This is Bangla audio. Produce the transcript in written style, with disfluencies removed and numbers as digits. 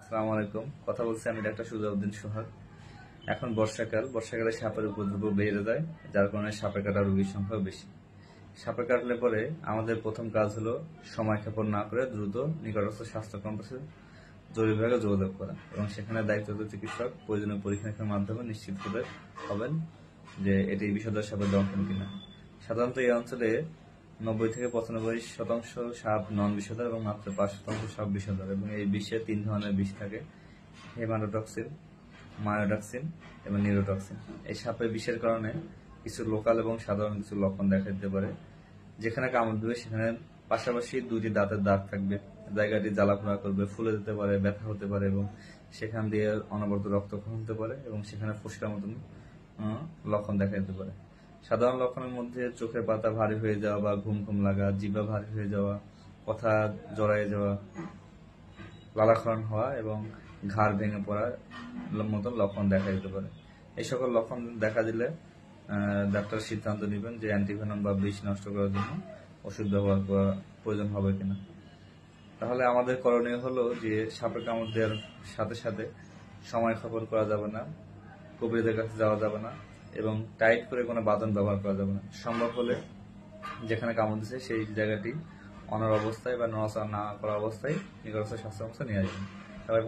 আসসালামু আলাইকুম। কথা বলছি আমি ডাক্তার সুজাউদ্দিন সোহাগ। এখন বর্ষাকালে সাপের উপদ্রব বেড়ে যায়, যার কারণে সাপে কাটা রোগীর সংখ্যা বেশি। সাপে কাটলে পরে আমাদের প্রথম কাজ হলো সময় ক্ষেপণ না করে দ্রুত নিকটস্থ স্বাস্থ্য কমপ্লেক্সে জরুরি বিভাগে যোগাযোগ করা এবং সেখানে দায়িত্বরত চিকিৎসক প্রয়োজনীয় পরীক্ষা নিরীক্ষার মাধ্যমে নিশ্চিত করে হবেন যে এটি বিষধর সাপের দংশন কিনা। সাধারণত এই অঞ্চলে 90 থেকে 95% সাপ নন বিষধর এবং মাত্র 5% সাপ বিষধর, এবং এই বিষে 3 ধরনের বিষ থাকে: হেমাটোটক্সিন, মায়োটক্সিন এবং নিউরোটক্সিন। এই সাপের বিষের কারণে কিছু লোকাল এবং সাধারণ কিছু লক্ষণ দেখা দিতে পারে। যেখানে কামড় দেবে সেখানে পাশাপাশি 2টি দাঁতের দাগ থাকবে, জায়গাটি জ্বালাপোড়া করবে, ফুলে যেতে পারে, ব্যথা হতে পারে এবং সেখান দিয়ে অনবরত রক্তক্ষরণ হতে পারে এবং সেখানে ফোস্কার মতন লক্ষণ দেখা দিতে পারে। সাধারণ লক্ষণের মধ্যে চোখের পাতা ভারী হয়ে যাওয়া বা ঘুম ঘুম লাগা, জিহ্বা ভারী হয়ে যাওয়া, কথা জড়ায় যাওয়া, লালাক্ষরণ হওয়া এবং ঘাড় ভেঙে পড়ার মতন লক্ষণ দেখা দিতে পারে। এই সকল লক্ষণ দেখা দিলে ডাক্তার সিদ্ধান্ত নেবেন যে অ্যান্টিভেনম বা বিষ নষ্ট করার জন্য ওষুধ ব্যবহার করা প্রয়োজন হবে কিনা। তাহলে আমাদের করণীয় হলো যে সাপে কামড় দেওয়ার সাথে সাথে সময় ক্ষেপণ করা যাবে না, কবিরাজের কাছে যাওয়া যাবে না এবং টাইট করে কোনো বাঁধন ব্যবহার করা যাবে না। সম্ভব হলে যেখানে কামড় দিচ্ছে সেই জায়গাটি অনড় অবস্থায় বা নড়াচড়া না করা অবস্থায় নিকটস্থ স্বাস্থ্য সংস্থা নিয়ে আসবেন। সবাই